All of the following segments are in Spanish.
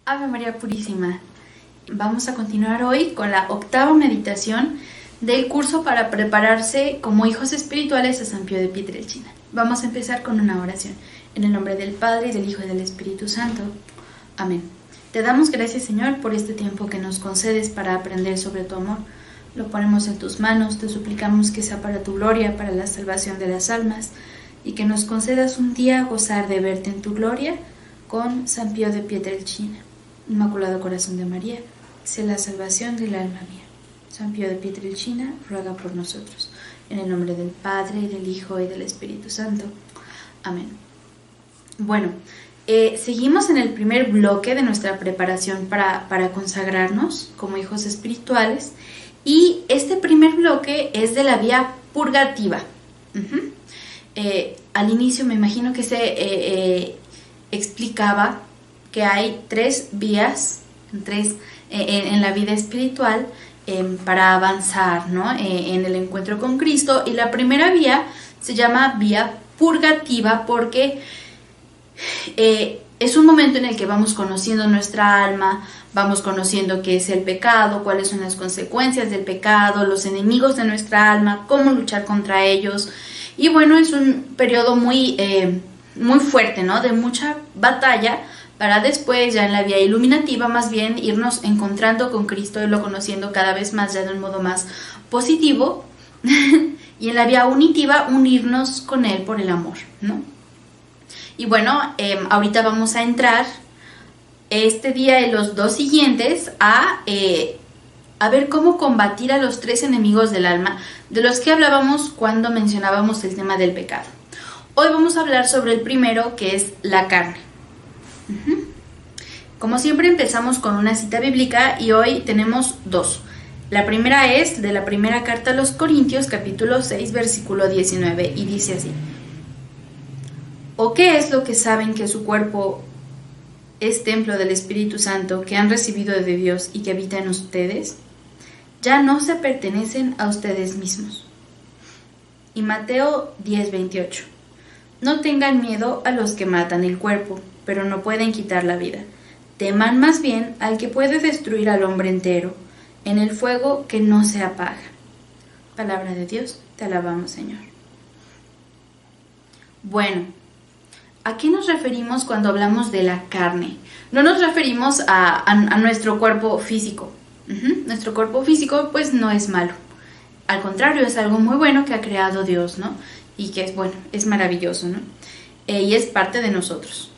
Ave María Purísima. Vamos a continuar hoy con la octava meditación del curso para prepararse como hijos espirituales a San Pío de Pietrelcina. Vamos a empezar con una oración. En el nombre del Padre, y del Hijo, y del Espíritu Santo. Amén. Te damos gracias, Señor, por este tiempo que nos concedes para aprender sobre tu amor. Lo ponemos en tus manos, te suplicamos que sea para tu gloria, para la salvación de las almas, y que nos concedas un día gozar de verte en tu gloria con San Pío de Pietrelcina. Inmaculado Corazón de María, sé la salvación del alma mía. San Pío de Pietrelcina, ruega por nosotros. En el nombre del Padre, y del Hijo, y del Espíritu Santo. Amén. Bueno, seguimos en el primer bloque de nuestra preparación para consagrarnos como hijos espirituales. Y este primer bloque es de la vía purgativa. Al inicio me imagino que se explicaba que hay tres vías en la vida espiritual para avanzar, ¿no? En el encuentro con Cristo. Y la primera vía se llama vía purgativa porque es un momento en el que vamos conociendo nuestra alma, vamos conociendo qué es el pecado, cuáles son las consecuencias del pecado, los enemigos de nuestra alma, cómo luchar contra ellos. Y bueno, es un periodo muy fuerte, ¿no? De mucha batalla, para después, ya en la vía iluminativa, más bien irnos encontrando con Cristo y lo conociendo cada vez más, ya de un modo más positivo. Y en la vía unitiva, unirnos con Él por el amor, ¿no? Y bueno, ahorita vamos a entrar este día y los dos siguientes a ver cómo combatir a los tres enemigos del alma, de los que hablábamos cuando mencionábamos el tema del pecado. Hoy vamos a hablar sobre el primero, que es la carne. Como siempre, empezamos con una cita bíblica y hoy tenemos dos. La primera es de la primera carta a los Corintios, capítulo 6, versículo 19, y dice así: ¿O qué es lo que saben que su cuerpo es templo del Espíritu Santo que han recibido de Dios y que habita en ustedes? Ya no se pertenecen a ustedes mismos. Y Mateo 10, 28. No tengan miedo a los que matan el cuerpo, pero no pueden quitar la vida. Teman más bien al que puede destruir al hombre entero, en el fuego que no se apaga. Palabra de Dios, te alabamos, Señor. Bueno, ¿a qué nos referimos cuando hablamos de la carne? No nos referimos a nuestro cuerpo físico. Nuestro cuerpo físico pues no es malo. Al contrario, es algo muy bueno que ha creado Dios, ¿no? Y que es bueno, es maravilloso, ¿no? Y es parte de nosotros.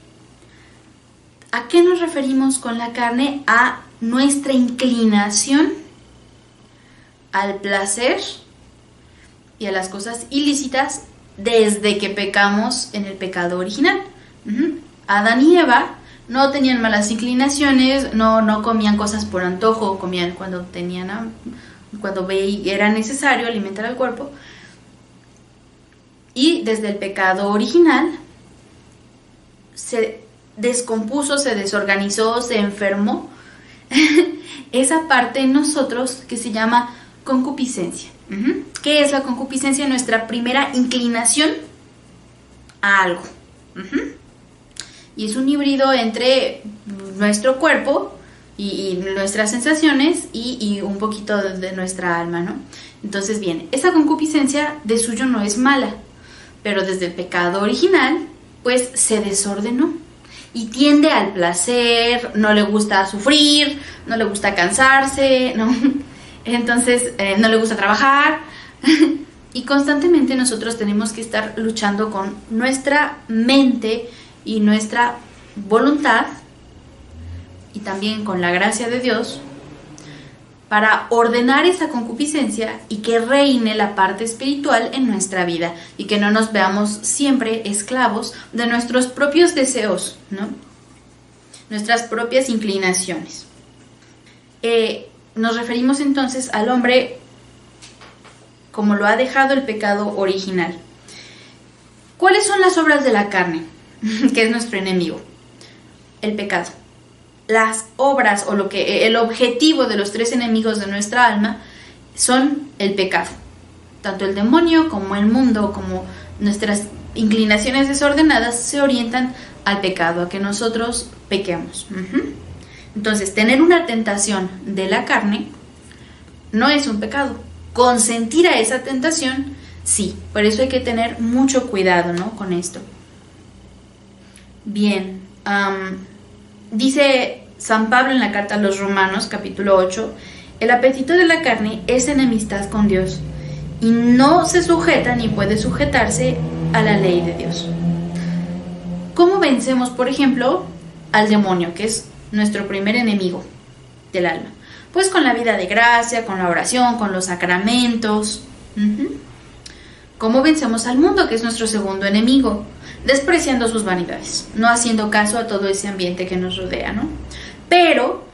¿A qué nos referimos con la carne? A nuestra inclinación al placer y a las cosas ilícitas desde que pecamos en el pecado original. Adán y Eva no tenían malas inclinaciones, no comían cosas por antojo, comían cuando era necesario alimentar al cuerpo. Y desde el pecado original se descompuso, se desorganizó, se enfermó esa parte en nosotros que se llama concupiscencia. ¿Qué es la concupiscencia? Nuestra primera inclinación a algo. Y es un híbrido entre nuestro cuerpo y nuestras sensaciones y un poquito de nuestra alma, ¿no? Entonces, bien, esa concupiscencia de suyo no es mala, pero desde el pecado original, pues se desordenó y tiende al placer, no le gusta sufrir, no le gusta cansarse, ¿no? Entonces no le gusta trabajar. Y constantemente nosotros tenemos que estar luchando con nuestra mente y nuestra voluntad, y también con la gracia de Dios, para ordenar esa concupiscencia y que reine la parte espiritual en nuestra vida y que no nos veamos siempre esclavos de nuestros propios deseos, ¿no? Nuestras propias inclinaciones. Nos referimos entonces al hombre como lo ha dejado el pecado original. ¿Cuáles son las obras de la carne? Que es nuestro enemigo, el pecado. Las obras o el objetivo de los tres enemigos de nuestra alma son el pecado. Tanto el demonio como el mundo, como nuestras inclinaciones desordenadas se orientan al pecado, a que nosotros pequemos. Entonces, tener una tentación de la carne no es un pecado. Consentir a esa tentación, sí. Por eso hay que tener mucho cuidado, ¿no?, con esto. Bien, dice San Pablo en la carta a los Romanos, capítulo 8, el apetito de la carne es enemistad con Dios y no se sujeta ni puede sujetarse a la ley de Dios. ¿Cómo vencemos, por ejemplo, al demonio, que es nuestro primer enemigo del alma? Pues con la vida de gracia, con la oración, con los sacramentos. ¿Cómo vencemos al mundo, que es nuestro segundo enemigo? Despreciando sus vanidades, no haciendo caso a todo ese ambiente que nos rodea, ¿no? Pero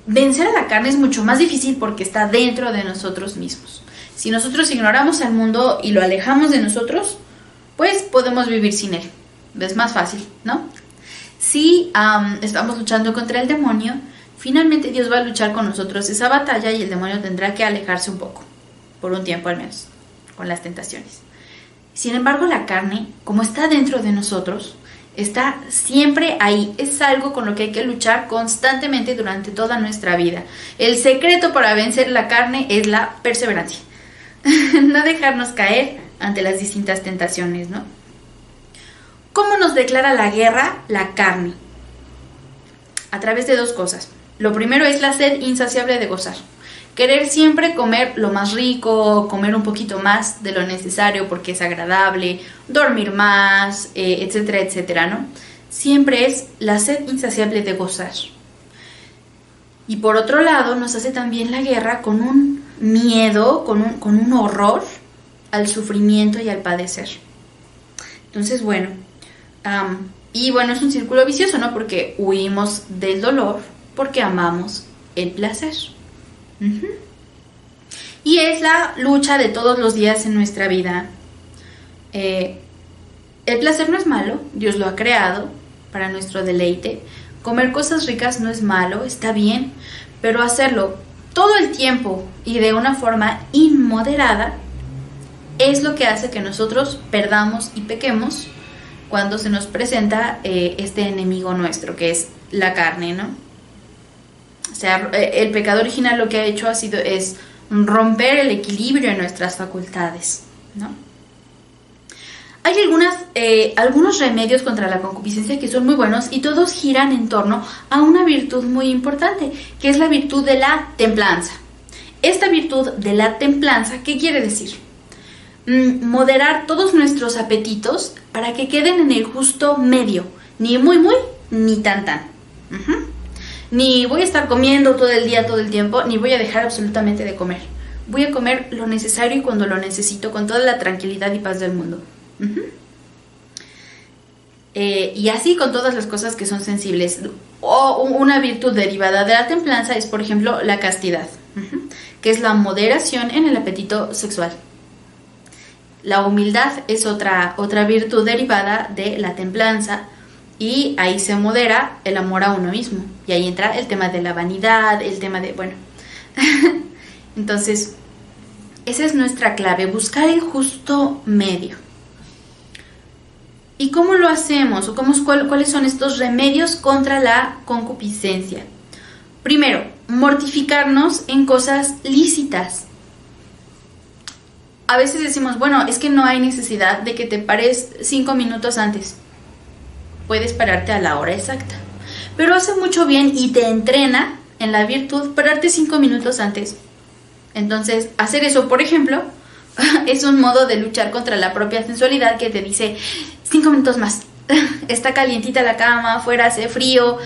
vencer a la carne es mucho más difícil porque está dentro de nosotros mismos. Si nosotros ignoramos al mundo y lo alejamos de nosotros, pues podemos vivir sin él. Es más fácil, ¿no? Si estamos luchando contra el demonio, finalmente Dios va a luchar con nosotros esa batalla y el demonio tendrá que alejarse un poco, por un tiempo al menos, con las tentaciones. Sin embargo, la carne, como está dentro de nosotros, está siempre ahí. Es algo con lo que hay que luchar constantemente durante toda nuestra vida. El secreto para vencer la carne es la perseverancia. No dejarnos caer ante las distintas tentaciones, ¿no? ¿Cómo nos declara la guerra la carne? A través de dos cosas. Lo primero es la sed insaciable de gozar. Querer siempre comer lo más rico, comer un poquito más de lo necesario porque es agradable, dormir más, etcétera, etcétera, ¿no? Siempre es la sed insaciable de gozar. Y por otro lado, nos hace también la guerra con un miedo, con un horror al sufrimiento y al padecer. Entonces, bueno, es un círculo vicioso, ¿no? Porque huimos del dolor porque amamos el placer. Y es la lucha de todos los días en nuestra vida. El placer no es malo, Dios lo ha creado para nuestro deleite. Comer cosas ricas no es malo, está bien, pero hacerlo todo el tiempo y de una forma inmoderada es lo que hace que nosotros perdamos y pequemos cuando se nos presenta este enemigo nuestro, que es la carne, ¿no? O sea, el pecado original lo que ha hecho es romper el equilibrio en nuestras facultades, ¿no? Hay algunos remedios contra la concupiscencia que son muy buenos y todos giran en torno a una virtud muy importante, que es la virtud de la templanza. Esta virtud de la templanza, ¿qué quiere decir? Moderar todos nuestros apetitos para que queden en el justo medio, ni muy, ni tan. Ni voy a estar comiendo todo el día, todo el tiempo, ni voy a dejar absolutamente de comer. Voy a comer lo necesario y cuando lo necesito, con toda la tranquilidad y paz del mundo. Y así con todas las cosas que son sensibles. O una virtud derivada de la templanza es, por ejemplo, la castidad, que es la moderación en el apetito sexual. La humildad es otra virtud derivada de la templanza. Y ahí se modera el amor a uno mismo. Y ahí entra el tema de la vanidad, el tema de, Entonces, esa es nuestra clave, buscar el justo medio. ¿Y cómo lo hacemos? ¿O cuáles son estos remedios contra la concupiscencia? Primero, mortificarnos en cosas lícitas. A veces decimos, es que no hay necesidad de que te pares 5 minutos antes. Puedes pararte a la hora exacta. Pero hace mucho bien y te entrena en la virtud pararte 5 minutos antes. Entonces, hacer eso, por ejemplo, es un modo de luchar contra la propia sensualidad que te dice 5 minutos más. Está calientita la cama, afuera hace frío.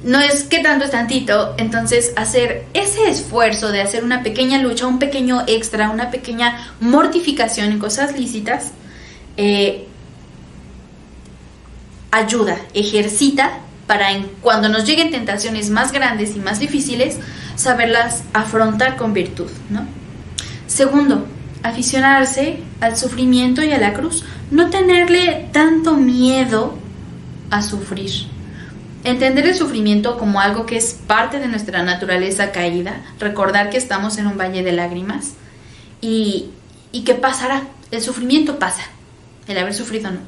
No es que tanto es tantito. Entonces, hacer ese esfuerzo de hacer una pequeña lucha, un pequeño extra, una pequeña mortificación en cosas lícitas, ayuda, ejercita para cuando nos lleguen tentaciones más grandes y más difíciles, saberlas afrontar con virtud, ¿no? Segundo, aficionarse al sufrimiento y a la cruz, no tenerle tanto miedo a sufrir. Entender el sufrimiento como algo que es parte de nuestra naturaleza caída, recordar que estamos en un valle de lágrimas y que pasará, el sufrimiento pasa, el haber sufrido no.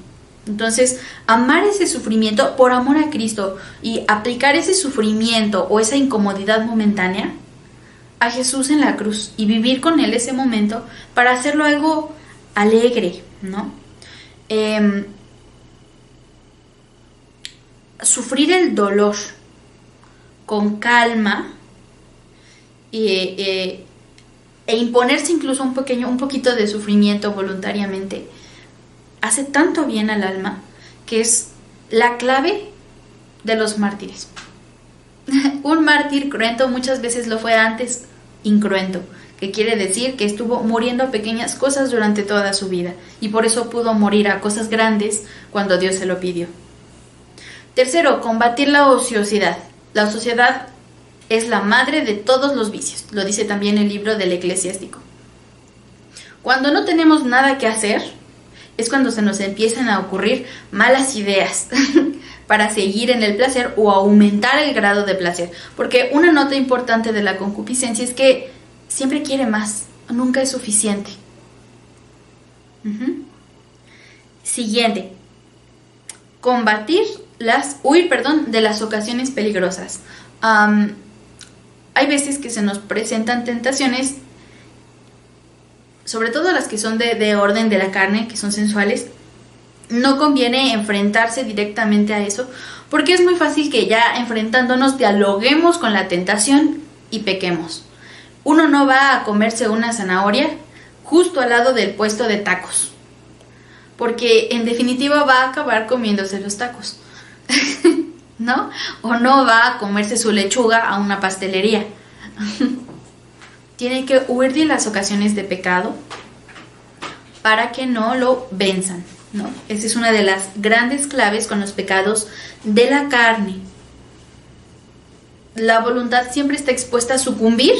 Entonces, amar ese sufrimiento por amor a Cristo y aplicar ese sufrimiento o esa incomodidad momentánea a Jesús en la cruz y vivir con Él ese momento para hacerlo algo alegre, ¿no? Sufrir el dolor con calma e imponerse incluso un poquito de sufrimiento voluntariamente hace tanto bien al alma que es la clave de los mártires. Un mártir cruento muchas veces lo fue antes incruento, que quiere decir que estuvo muriendo a pequeñas cosas durante toda su vida y por eso pudo morir a cosas grandes cuando Dios se lo pidió. Tercero, combatir la ociosidad. La ociosidad es la madre de todos los vicios, lo dice también el libro del Eclesiástico. Cuando no tenemos nada que hacer, es cuando se nos empiezan a ocurrir malas ideas para seguir en el placer o aumentar el grado de placer. Porque una nota importante de la concupiscencia es que siempre quiere más, nunca es suficiente. Siguiente. Huir de las ocasiones peligrosas. Hay veces que se nos presentan tentaciones, sobre todo las que son de orden de la carne, que son sensuales. No conviene enfrentarse directamente a eso, porque es muy fácil que ya enfrentándonos dialoguemos con la tentación y pequemos. Uno no va a comerse una zanahoria justo al lado del puesto de tacos, porque en definitiva va a acabar comiéndose los tacos, ¿no? O no va a comerse su lechuga a una pastelería. Tiene que huir de las ocasiones de pecado para que no lo venzan, ¿no? Esa es una de las grandes claves con los pecados de la carne. La voluntad siempre está expuesta a sucumbir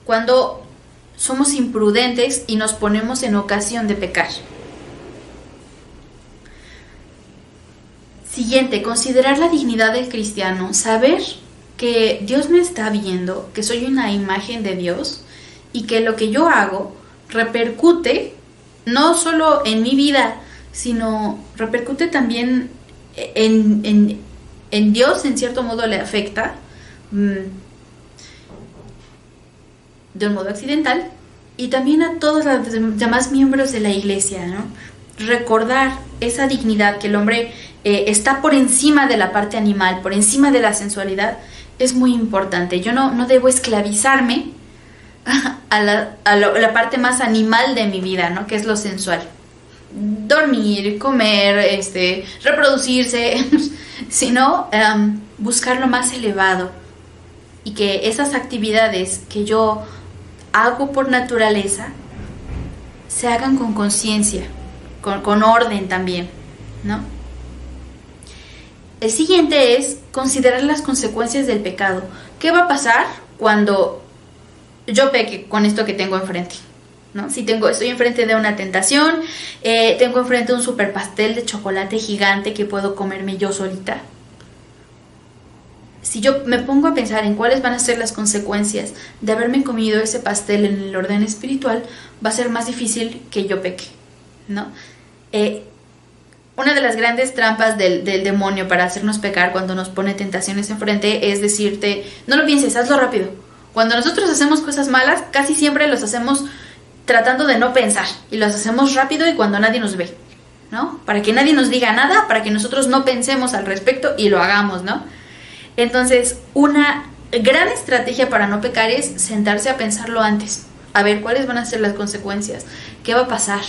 cuando somos imprudentes y nos ponemos en ocasión de pecar. Siguiente, considerar la dignidad del cristiano, saber que Dios me está viendo, que soy una imagen de Dios y que lo que yo hago repercute no solo en mi vida, sino repercute también en Dios, en cierto modo le afecta de un modo accidental, y también a todos los demás miembros de la iglesia, ¿no? Recordar esa dignidad, que el hombre está por encima de la parte animal, por encima de la sensualidad, es muy importante. Yo no debo esclavizarme a la parte más animal de mi vida, ¿no? Que es lo sensual. Dormir, comer, reproducirse, sino buscar lo más elevado. Y que esas actividades que yo hago por naturaleza se hagan con conciencia, con orden también, ¿no? El siguiente es considerar las consecuencias del pecado. ¿Qué va a pasar cuando yo peque con esto que tengo enfrente? ¿No? Si estoy enfrente de una tentación, tengo enfrente un super pastel de chocolate gigante que puedo comerme yo solita. Si yo me pongo a pensar en cuáles van a ser las consecuencias de haberme comido ese pastel en el orden espiritual, va a ser más difícil que yo peque, ¿no? Una de las grandes trampas del demonio para hacernos pecar cuando nos pone tentaciones enfrente es decirte, no lo pienses, hazlo rápido. Cuando nosotros hacemos cosas malas, casi siempre los hacemos tratando de no pensar y los hacemos rápido y cuando nadie nos ve, ¿no? Para que nadie nos diga nada, para que nosotros no pensemos al respecto y lo hagamos, ¿no? Entonces, una gran estrategia para no pecar es sentarse a pensarlo antes, a ver cuáles van a ser las consecuencias, qué va a pasar.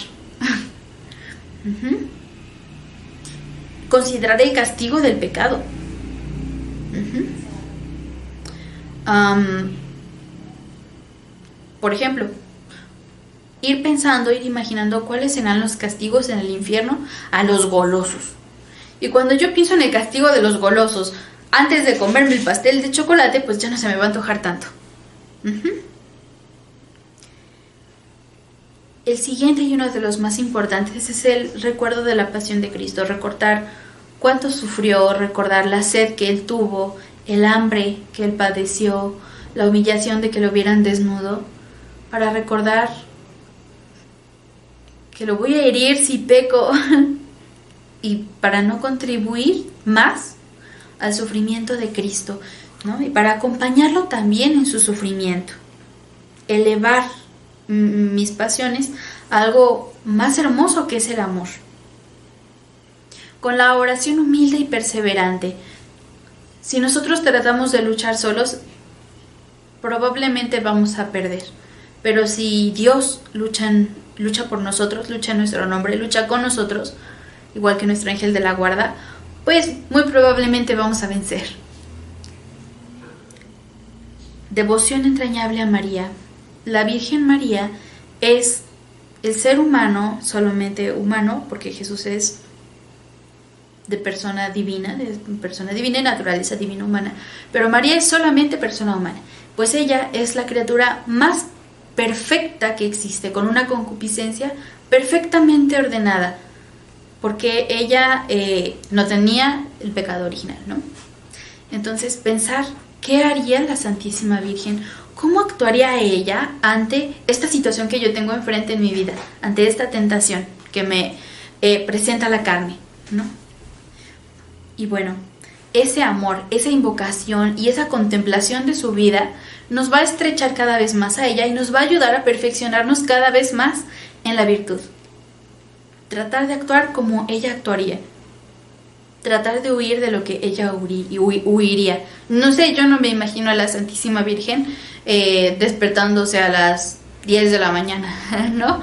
Considerar el castigo del pecado. Por ejemplo, ir imaginando cuáles serán los castigos en el infierno a los golosos. Y cuando yo pienso en el castigo de los golosos antes de comerme el pastel de chocolate, pues ya no se me va a antojar tanto. El siguiente y uno de los más importantes es el recuerdo de la pasión de Cristo, recordar cuánto sufrió, recordar la sed que Él tuvo, el hambre que Él padeció, la humillación de que lo vieran desnudo, para recordar que lo voy a herir si peco, y para no contribuir más al sufrimiento de Cristo, ¿no? Y para acompañarlo también en su sufrimiento. Elevar mis pasiones a algo más hermoso que es el amor. Con la oración humilde y perseverante. Si nosotros tratamos de luchar solos, probablemente vamos a perder. Pero si Dios lucha por nosotros, lucha en nuestro nombre, lucha con nosotros, igual que nuestro ángel de la guarda, pues muy probablemente vamos a vencer. Devoción entrañable a María. La Virgen María es el ser humano, solamente humano, porque Jesús es de persona divina y naturaleza divina humana, pero María es solamente persona humana, pues ella es la criatura más perfecta que existe, con una concupiscencia perfectamente ordenada, porque ella no tenía el pecado original, ¿no? Entonces, pensar qué haría la Santísima Virgen, cómo actuaría ella ante esta situación que yo tengo enfrente en mi vida, ante esta tentación que me presenta la carne, ¿no? Y bueno, ese amor, esa invocación y esa contemplación de su vida nos va a estrechar cada vez más a ella y nos va a ayudar a perfeccionarnos cada vez más en la virtud. Tratar de actuar como ella actuaría. Tratar de huir de lo que ella huiría. No sé, yo no me imagino a la Santísima Virgen despertándose a las 10 de la mañana, ¿no?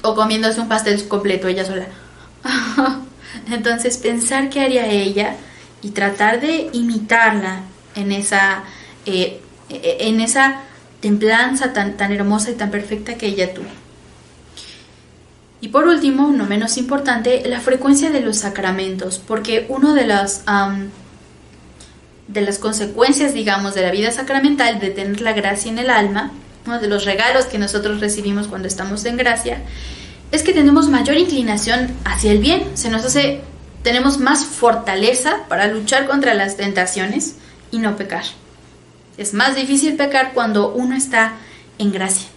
O comiéndose un pastel completo ella sola. Entonces, pensar qué haría ella y tratar de imitarla en esa templanza tan hermosa y tan perfecta que ella tuvo. Y por último, no menos importante, la frecuencia de los sacramentos, porque una de las consecuencias, digamos, de la vida sacramental, de tener la gracia en el alma, uno de los regalos que nosotros recibimos cuando estamos en gracia, es que tenemos mayor inclinación hacia el bien, tenemos más fortaleza para luchar contra las tentaciones y no pecar. Es más difícil pecar cuando uno está en gracia.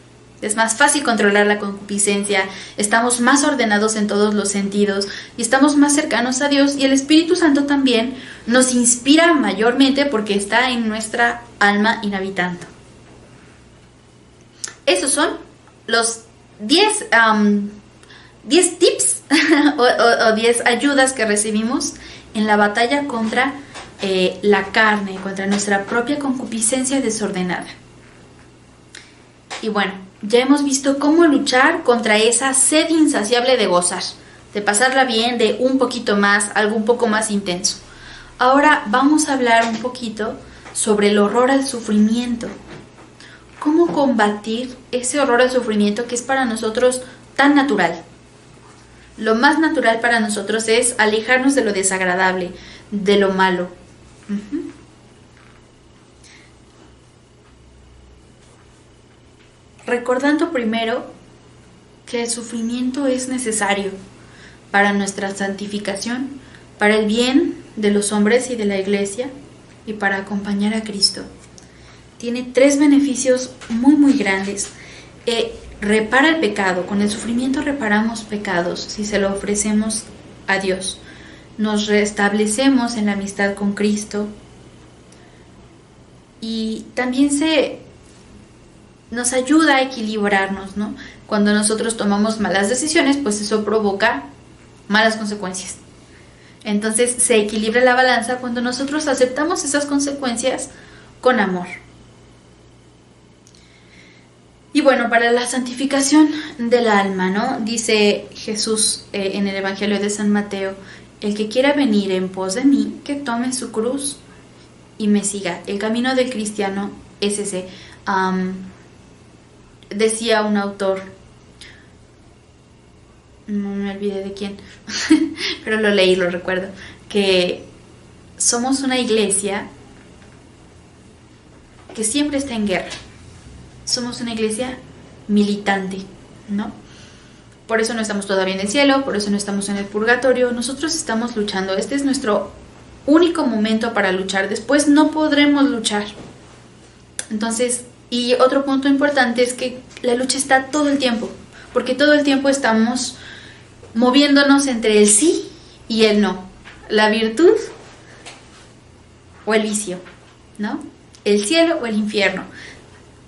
Es más fácil controlar la concupiscencia, estamos más ordenados en todos los sentidos y estamos más cercanos a Dios, y el Espíritu Santo también nos inspira mayormente porque está en nuestra alma inhabitando. Esos son los 10 tips o 10 ayudas que recibimos en la batalla contra la carne, contra nuestra propia concupiscencia desordenada. Y bueno, ya hemos visto cómo luchar contra esa sed insaciable de gozar, de pasarla bien, de un poquito más, algo un poco más intenso. Ahora vamos a hablar un poquito sobre el horror al sufrimiento. ¿Cómo combatir ese horror al sufrimiento que es para nosotros tan natural? Lo más natural para nosotros es alejarnos de lo desagradable, de lo malo. Recordando primero que el sufrimiento es necesario para nuestra santificación, para el bien de los hombres y de la Iglesia y para acompañar a Cristo. Tiene 3 beneficios muy grandes. Repara el pecado. Con el sufrimiento reparamos pecados si se lo ofrecemos a Dios. Nos restablecemos en la amistad con Cristo y también nos ayuda a equilibrarnos, ¿no? Cuando nosotros tomamos malas decisiones, pues eso provoca malas consecuencias. Entonces se equilibra la balanza cuando nosotros aceptamos esas consecuencias con amor. Y bueno, para la santificación del alma, ¿no? Dice Jesús en el Evangelio de San Mateo: el que quiera venir en pos de mí, que tome su cruz y me siga. El camino del cristiano es ese. Decía un autor, no me olvidé de quién, pero lo leí, lo recuerdo, que somos una iglesia que siempre está en guerra. Somos una iglesia militante, ¿no? Por eso no estamos todavía en el cielo, por eso no estamos en el purgatorio. Nosotros estamos luchando. Este es nuestro único momento para luchar. Después no podremos luchar. Entonces, y otro punto importante es que la lucha está todo el tiempo, porque todo el tiempo estamos moviéndonos entre el sí y el no, la virtud o el vicio, ¿no? El cielo o el infierno.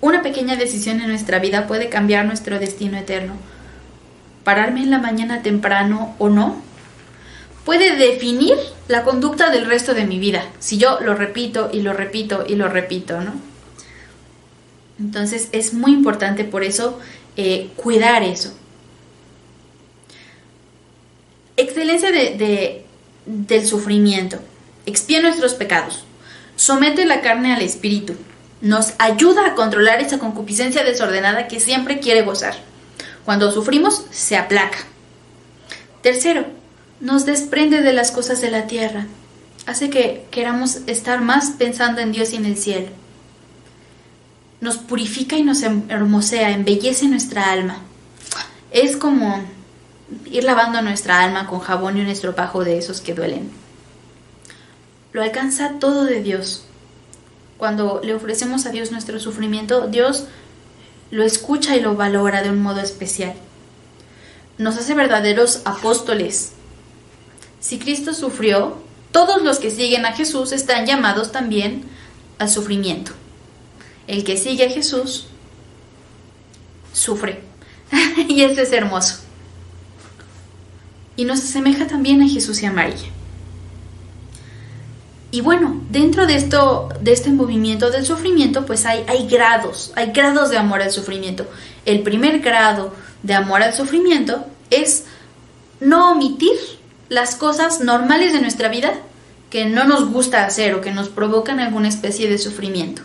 Una pequeña decisión en nuestra vida puede cambiar nuestro destino eterno. Pararme en la mañana temprano o no puede definir la conducta del resto de mi vida, si yo lo repito y lo repito y lo repito, ¿no? Entonces es muy importante por eso cuidar eso. Excelencia del sufrimiento. Expía nuestros pecados. Somete la carne al espíritu. Nos ayuda a controlar esa concupiscencia desordenada que siempre quiere gozar. Cuando sufrimos, se aplaca. Tercero, nos desprende de las cosas de la tierra. Hace que queramos estar más pensando en Dios y en el cielo. Nos purifica y nos hermosea, embellece nuestra alma. Es como ir lavando nuestra alma con jabón y un estropajo de esos que duelen. Lo alcanza todo de Dios. Cuando le ofrecemos a Dios nuestro sufrimiento, Dios lo escucha y lo valora de un modo especial. Nos hace verdaderos apóstoles. Si Cristo sufrió, todos los que siguen a Jesús están llamados también al sufrimiento. El que sigue a Jesús sufre. Y eso es hermoso. Y nos asemeja también a Jesús y a María. Y bueno, dentro de este movimiento del sufrimiento, pues hay grados de amor al sufrimiento. El primer grado de amor al sufrimiento es no omitir las cosas normales de nuestra vida que no nos gusta hacer o que nos provocan alguna especie de sufrimiento.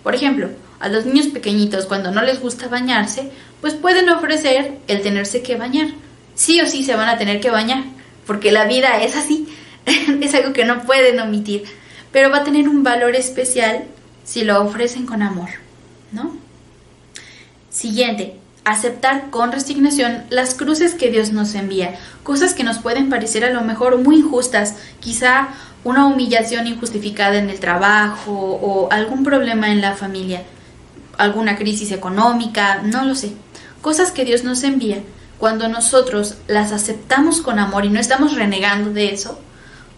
Por ejemplo, a los niños pequeñitos cuando no les gusta bañarse, pues pueden ofrecer el tenerse que bañar. Sí o sí se van a tener que bañar, porque la vida es así, es algo que no pueden omitir, pero va a tener un valor especial si lo ofrecen con amor, ¿no? Siguiente, aceptar con resignación las cruces que Dios nos envía, cosas que nos pueden parecer a lo mejor muy injustas, quizá una humillación injustificada en el trabajo o algún problema en la familia, alguna crisis económica, no lo sé, cosas que Dios nos envía. Cuando nosotros las aceptamos con amor y no estamos renegando de eso,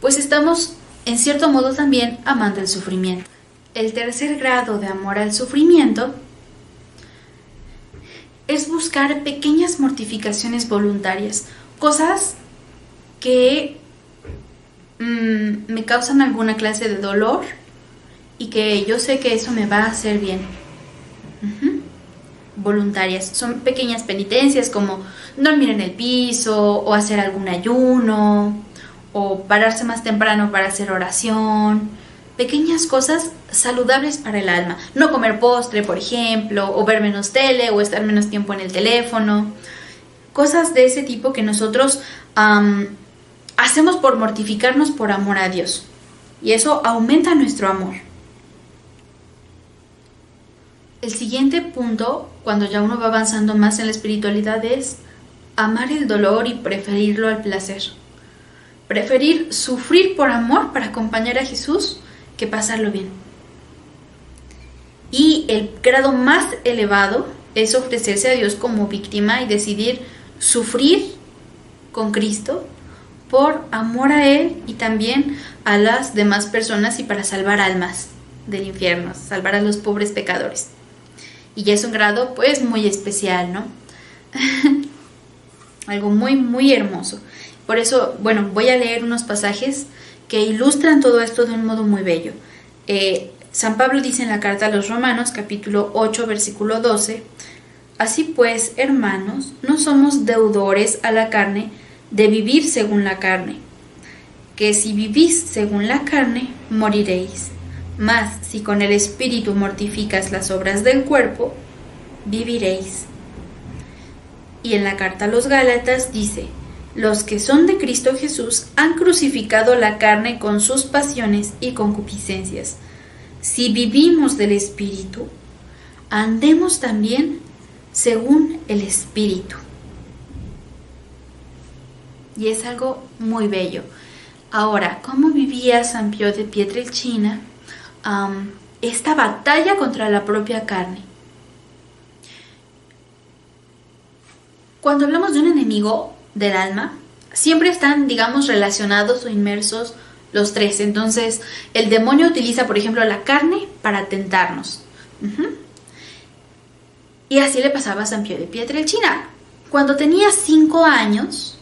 pues estamos en cierto modo también amando el sufrimiento. El tercer grado de amor al sufrimiento es buscar pequeñas mortificaciones voluntarias, cosas que me causan alguna clase de dolor y que yo sé que eso me va a hacer bien. Voluntarias, son pequeñas penitencias como dormir en el piso o hacer algún ayuno o pararse más temprano para hacer oración, pequeñas cosas saludables para el alma, no comer postre por ejemplo, o ver menos tele o estar menos tiempo en el teléfono, cosas de ese tipo que nosotros hacemos por mortificarnos por amor a Dios y eso aumenta nuestro amor. El siguiente punto, cuando ya uno va avanzando más en la espiritualidad, es amar el dolor y preferirlo al placer. Preferir sufrir por amor para acompañar a Jesús que pasarlo bien. Y el grado más elevado es ofrecerse a Dios como víctima y decidir sufrir con Cristo por amor a Él y también a las demás personas y para salvar almas del infierno, salvar a los pobres pecadores. Y ya es un grado pues muy especial, ¿no? Algo muy, muy hermoso. Por eso, bueno, voy a leer unos pasajes que ilustran todo esto de un modo muy bello. San Pablo dice en la carta a los Romanos, capítulo 8, versículo 12, así pues, hermanos, no somos deudores a la carne de vivir según la carne, que si vivís según la carne, moriréis. Mas si con el Espíritu mortificas las obras del cuerpo, viviréis. Y en la carta a los Gálatas dice, los que son de Cristo Jesús han crucificado la carne con sus pasiones y concupiscencias. Si vivimos del Espíritu, andemos también según el Espíritu. Y es algo muy bello. Ahora, ¿cómo vivía San Pío de Pietrelcina esta batalla contra la propia carne? Cuando hablamos de un enemigo, del alma, siempre están, digamos, relacionados o inmersos los tres. Entonces, el demonio utiliza, por ejemplo, la carne para tentarnos. Y así le pasaba a San Pío de Pietrelcina. Cuando tenía 5 años,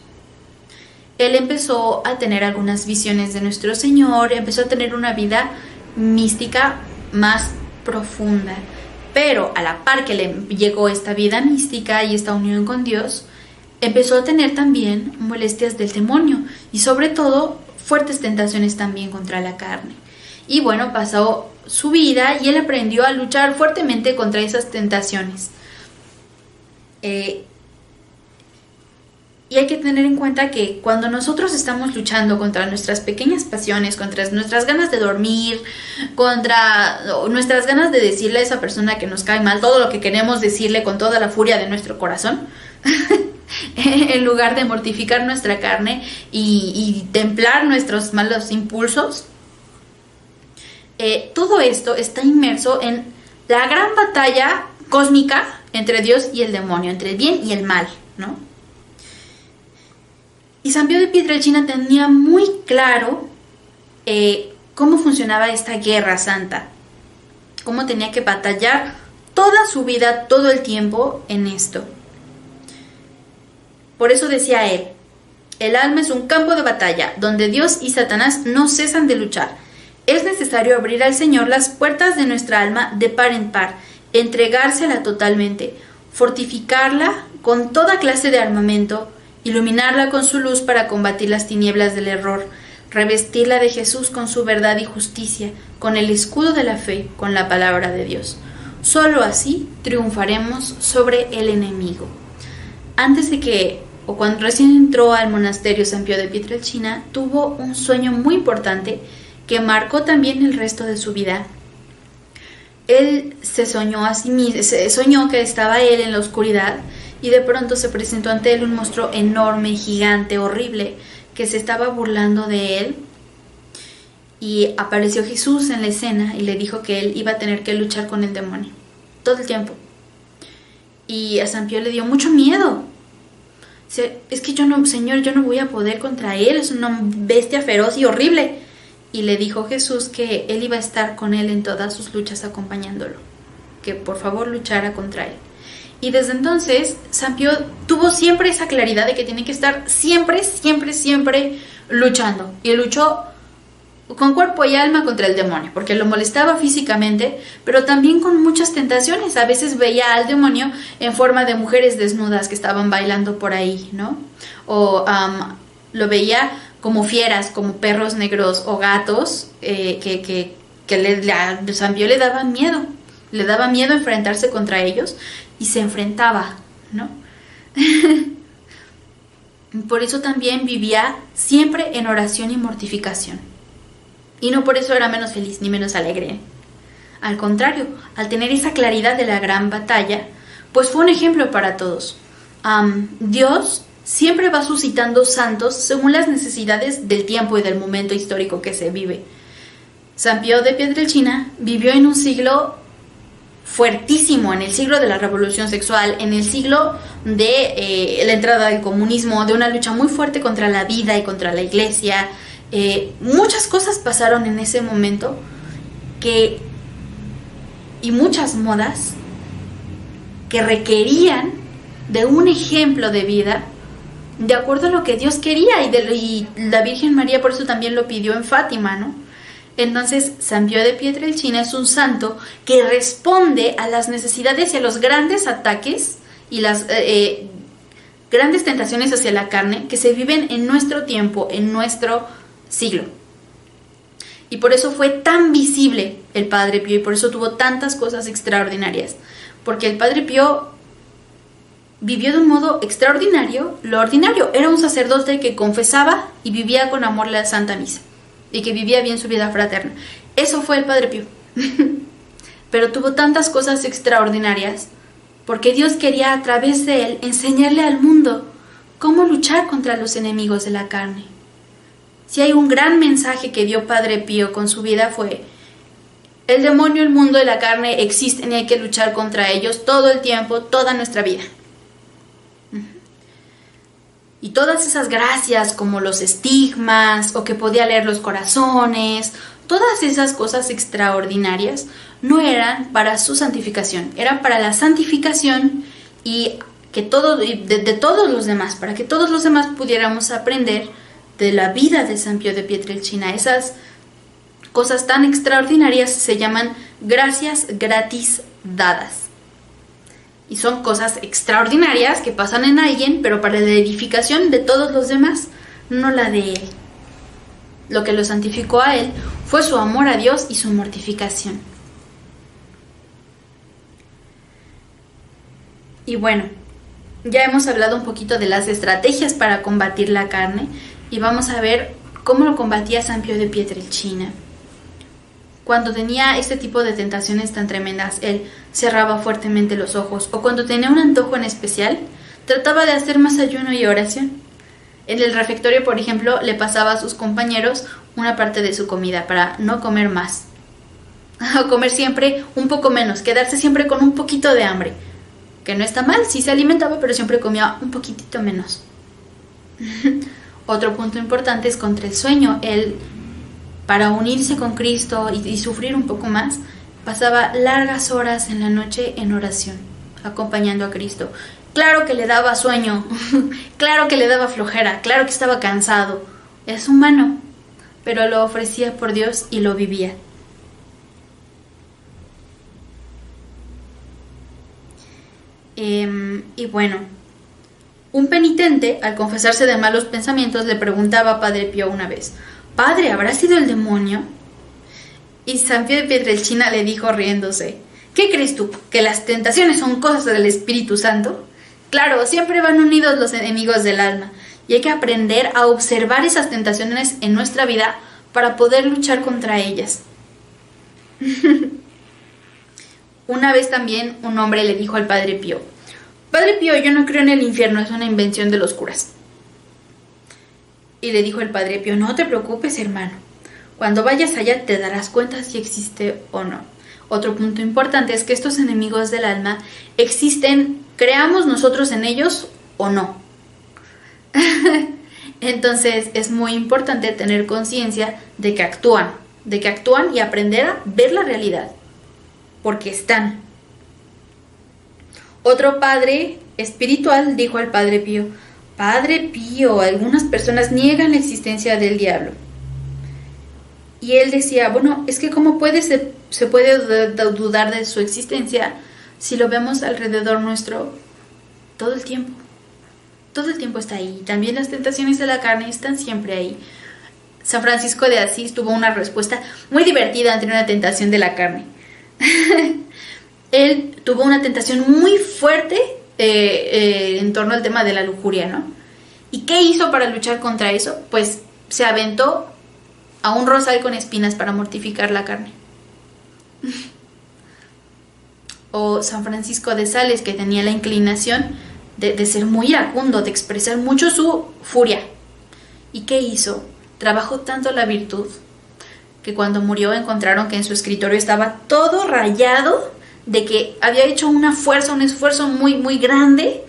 él empezó a tener algunas visiones de nuestro Señor, empezó a tener una vida mística más profunda. Pero a la par que le llegó esta vida mística y esta unión con Dios, empezó a tener también molestias del demonio y sobre todo fuertes tentaciones también contra la carne. Y bueno, pasó su vida y él aprendió a luchar fuertemente contra esas tentaciones. Y hay que tener en cuenta que cuando nosotros estamos luchando contra nuestras pequeñas pasiones, contra nuestras ganas de dormir, contra nuestras ganas de decirle a esa persona que nos cae mal todo lo que queremos decirle con toda la furia de nuestro corazón, en lugar de mortificar nuestra carne y templar nuestros malos impulsos, todo esto está inmerso en la gran batalla cósmica entre Dios y el demonio, entre el bien y el mal, ¿no? Y San Pío de Pietrelcina tenía muy claro cómo funcionaba esta guerra santa, cómo tenía que batallar toda su vida, todo el tiempo en esto. Por eso decía él, el alma es un campo de batalla, donde Dios y Satanás no cesan de luchar. Es necesario abrir al Señor las puertas de nuestra alma de par en par, entregársela totalmente, fortificarla con toda clase de armamento, iluminarla con su luz para combatir las tinieblas del error, revestirla de Jesús con su verdad y justicia, con el escudo de la fe, con la palabra de Dios. Solo así triunfaremos sobre el enemigo. Antes de que, o cuando recién entró al monasterio San Pío de Pietrelcina, tuvo un sueño muy importante que marcó también el resto de su vida. Él se soñó a sí mismo, soñó que estaba él en la oscuridad y de pronto se presentó ante él un monstruo enorme, gigante, horrible, que se estaba burlando de él. Y apareció Jesús en la escena y le dijo que él iba a tener que luchar con el demonio todo el tiempo. Y a San Pío le dio mucho miedo. Es que Señor, yo no voy a poder contra él, es una bestia feroz y horrible. Y le dijo Jesús que él iba a estar con él en todas sus luchas acompañándolo, que por favor luchara contra él. Y desde entonces San Pío tuvo siempre esa claridad de que tiene que estar siempre luchando. Y luchó con cuerpo y alma contra el demonio, porque lo molestaba físicamente, pero también con muchas tentaciones. A veces veía al demonio en forma de mujeres desnudas que estaban bailando por ahí, ¿no? O lo veía como fieras, como perros negros o gatos que a San Pío le daban miedo. Le daba miedo enfrentarse contra ellos y se enfrentaba, ¿no? Por eso también vivía siempre en oración y mortificación. Y no por eso era menos feliz ni menos alegre. Al contrario, al tener esa claridad de la gran batalla, pues fue un ejemplo para todos. Dios siempre va suscitando santos según las necesidades del tiempo y del momento histórico que se vive. San Pío de Pietrelcina vivió en un siglo fuertísimo, en el siglo de la revolución sexual, en el siglo de la entrada del comunismo, de una lucha muy fuerte contra la vida y contra la iglesia. Muchas cosas pasaron en ese momento y muchas modas que requerían de un ejemplo de vida de acuerdo a lo que Dios quería, y la Virgen María por eso también lo pidió en Fátima, ¿no? Entonces San Pío de Pietrelcina es un santo que responde a las necesidades y a los grandes ataques y las grandes tentaciones hacia la carne que se viven en nuestro tiempo, en nuestro siglo. Y por eso fue tan visible el Padre Pío y por eso tuvo tantas cosas extraordinarias, porque el Padre Pío vivió de un modo extraordinario. Lo ordinario era un sacerdote que confesaba y vivía con amor la Santa Misa y que vivía bien su vida fraterna. Eso fue el Padre Pío. Pero tuvo tantas cosas extraordinarias porque Dios quería a través de él enseñarle al mundo cómo luchar contra los enemigos de la carne. Si hay un gran mensaje que dio Padre Pío con su vida fue: el demonio, el mundo y la carne existen y hay que luchar contra ellos todo el tiempo, toda nuestra vida. Y todas esas gracias como los estigmas o que podía leer los corazones, todas esas cosas extraordinarias no eran para su santificación, eran para la santificación y que de todos los demás, para que todos los demás pudiéramos aprender de la vida de San Pío de Pietrelcina. Esas cosas tan extraordinarias se llaman gracias gratis dadas. Y son cosas extraordinarias que pasan en alguien, pero para la edificación de todos los demás, no la de él. Lo que lo santificó a él fue su amor a Dios y su mortificación. Y bueno, ya hemos hablado un poquito de las estrategias para combatir la carne y vamos a ver cómo lo combatía San Pío de Pietrelcina. Cuando tenía este tipo de tentaciones tan tremendas, él cerraba fuertemente los ojos, o cuando tenía un antojo en especial, trataba de hacer más ayuno y oración. En el refectorio, por ejemplo, le pasaba a sus compañeros una parte de su comida para no comer más, o comer siempre un poco menos, quedarse siempre con un poquito de hambre, que no está mal, sí se alimentaba, pero siempre comía un poquitito menos. Otro punto importante es contra el sueño. Él, para unirse con Cristo y sufrir un poco más, pasaba largas horas en la noche en oración, acompañando a Cristo. Claro que le daba sueño, claro que le daba flojera, claro que estaba cansado. Es humano, pero lo ofrecía por Dios y lo vivía. Y bueno, un penitente, al confesarse de malos pensamientos, le preguntaba a Padre Pío una vez: «Padre, ¿habrá sido el demonio?». Y San Pío de Pietrelcina le dijo riéndose: «¿Qué crees tú? ¿Que las tentaciones son cosas del Espíritu Santo? Claro, siempre van unidos los enemigos del alma, y hay que aprender a observar esas tentaciones en nuestra vida para poder luchar contra ellas». Una vez también un hombre le dijo al Padre Pío: «Padre Pío, yo no creo en el infierno, es una invención de los curas». Y le dijo el Padre Pío: «No te preocupes, hermano. Cuando vayas allá te darás cuenta si existe o no». Otro punto importante es que estos enemigos del alma existen, creamos nosotros en ellos o no. Entonces es muy importante tener conciencia de que actúan y aprender a ver la realidad, porque están. Otro padre espiritual dijo al Padre Pío: «Padre Pío, algunas personas niegan la existencia del diablo». Y él decía: «Bueno, es que ¿cómo se puede dudar de su existencia si lo vemos alrededor nuestro todo el tiempo? Todo el tiempo está ahí. También las tentaciones de la carne están siempre ahí». San Francisco de Asís tuvo una respuesta muy divertida ante una tentación de la carne. Él tuvo una tentación muy fuerte en torno al tema de la lujuria, ¿no? ¿Y qué hizo para luchar contra eso? Pues se aventó a un rosal con espinas para mortificar la carne. O San Francisco de Sales, que tenía la inclinación de ser muy iracundo, de expresar mucho su furia. ¿Y qué hizo? Trabajó tanto la virtud que cuando murió encontraron que en su escritorio estaba todo rayado de que había hecho un esfuerzo muy, muy grande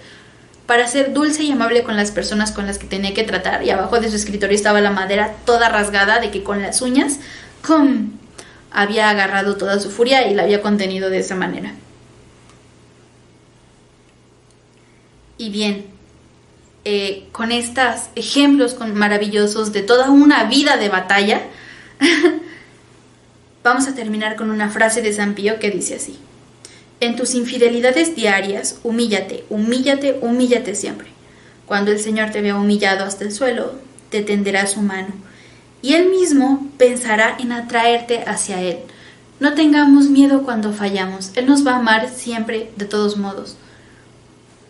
para ser dulce y amable con las personas con las que tenía que tratar. Y abajo de su escritorio estaba la madera toda rasgada de que con las uñas había agarrado toda su furia y la había contenido de esa manera. Y bien, con estos ejemplos maravillosos de toda una vida de batalla, vamos a terminar con una frase de San Pío que dice así: «En tus infidelidades diarias, humíllate, humíllate, humíllate siempre. Cuando el Señor te vea humillado hasta el suelo, te tenderá su mano, y Él mismo pensará en atraerte hacia Él. No tengamos miedo cuando fallamos, Él nos va a amar siempre de todos modos.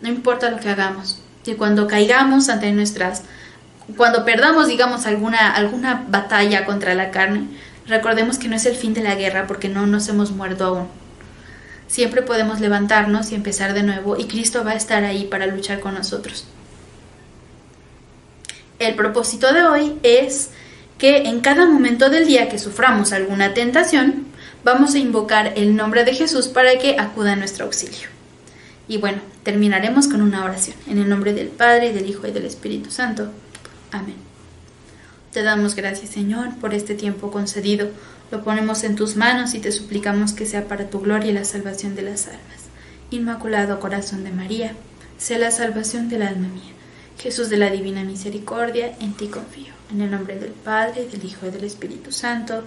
No importa lo que hagamos. Y cuando caigamos cuando perdamos, digamos, alguna batalla contra la carne, recordemos que no es el fin de la guerra, porque no nos hemos muerto aún. Siempre podemos levantarnos y empezar de nuevo, y Cristo va a estar ahí para luchar con nosotros». El propósito de hoy es que en cada momento del día que suframos alguna tentación, vamos a invocar el nombre de Jesús para que acuda a nuestro auxilio. Y bueno, terminaremos con una oración. En el nombre del Padre, del Hijo y del Espíritu Santo. Amén. Te damos gracias, Señor, por este tiempo concedido. Lo ponemos en tus manos y te suplicamos que sea para tu gloria y la salvación de las almas. Inmaculado Corazón de María, sé la salvación del alma mía. Jesús de la Divina Misericordia, en ti confío. En el nombre del Padre, del Hijo y del Espíritu Santo.